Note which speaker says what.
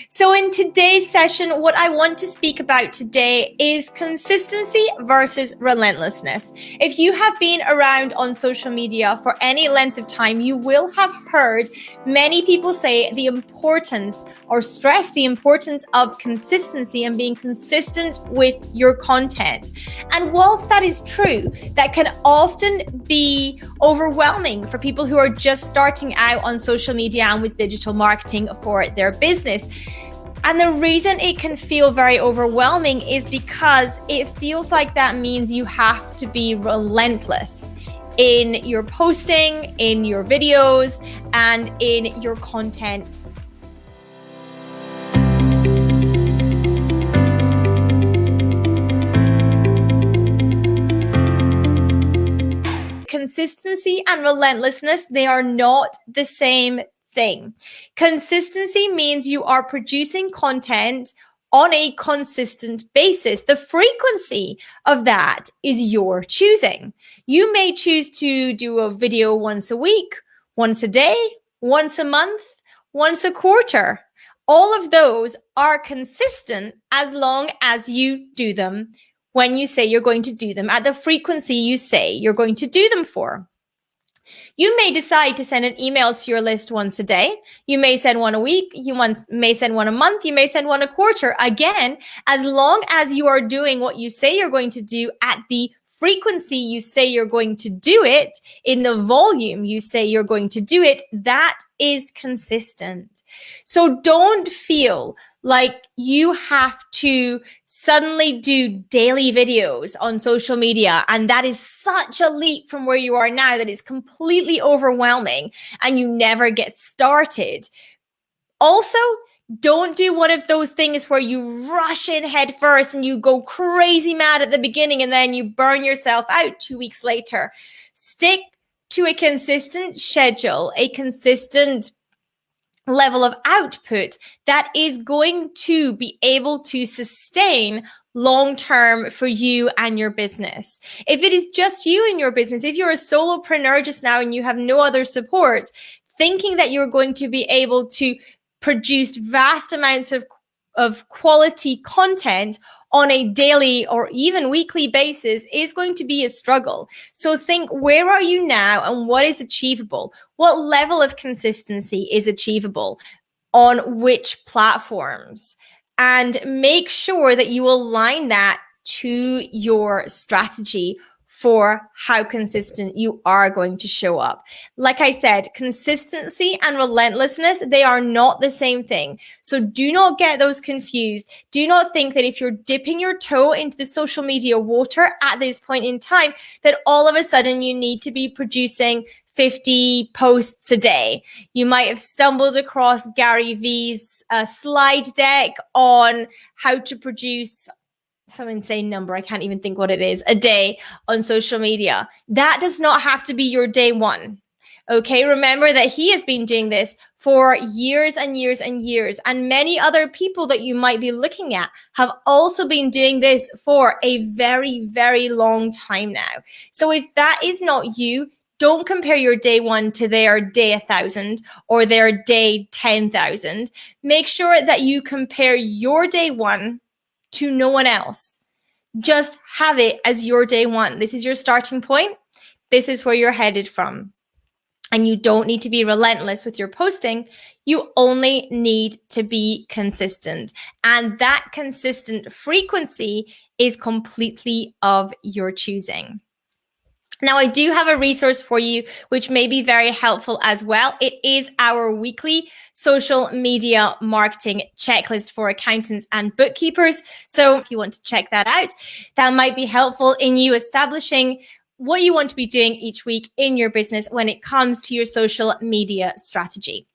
Speaker 1: So in today's session, what I want to speak about today is consistency versus relentlessness. If you have been around on social media for any length of time, you will have heard many people say the importance or stress the importance of consistency and being consistent with your content. And whilst that is true, that can often be overwhelming for people who are just starting out on social media and with digital marketing for their business. And the reason it can feel very overwhelming is because it feels like that means you have to be relentless in your posting, in your videos, and in your content. Consistency and relentlessness, they are not the same thing. Consistency means you are producing content on a consistent basis. The frequency of that is your choosing. You may choose to do a video once a week, once a day, once a month, once a quarter. All of those are consistent as long as you do them when you say you're going to do them at the frequency you say you're going to do them for. You may decide to send an email to your list once a day. You may send one a week. You may send one a month. You may send one a quarter. Again, as long as you are doing what you say you're going to do at the frequency you say you're going to do it, in the volume you say you're going to do it, that is consistent. So don't feel like you have to suddenly do daily videos on social media. And that is such a leap from where you are now that is completely overwhelming and you never get started. Also, don't do one of those things where you rush in head first and you go crazy mad at the beginning and then you burn yourself out 2 weeks later. Stick to a consistent schedule, a consistent level of output that is going to be able to sustain long term for you and your business. If it is just you in your business, if you're a solopreneur just now and you have no other support, thinking that you're going to be able to produce vast amounts of quality content on a daily or even weekly basis is going to be a struggle. So think, where are you now and what is achievable? What level of consistency is achievable on which platforms? And make sure that you align that to your strategy for how consistent you are going to show up. Like I said, consistency and relentlessness, they are not the same thing. So do not get those confused. Do not think that if you're dipping your toe into the social media water at this point in time, that all of a sudden you need to be producing 50 posts a day. You might have stumbled across Gary Vee's slide deck on how to produce some insane number, I can't even think what it is, a day on social media. That does not have to be your day one. Okay, remember that he has been doing this for years and years and years. And many other people that you might be looking at have also been doing this for a very, very long time now. So if that is not you, don't compare your day one to their day 1,000 or their day 10,000. Make sure that you compare your day one to no one else. Just have it as your day one. This is your starting point. This is where you're headed from. And you don't need to be relentless with your posting. You only need to be consistent. And that consistent frequency is completely of your choosing. Now, I do have a resource for you, which may be very helpful as well. It is our weekly social media marketing checklist for accountants and bookkeepers. So if you want to check that out, that might be helpful in you establishing what you want to be doing each week in your business when it comes to your social media strategy.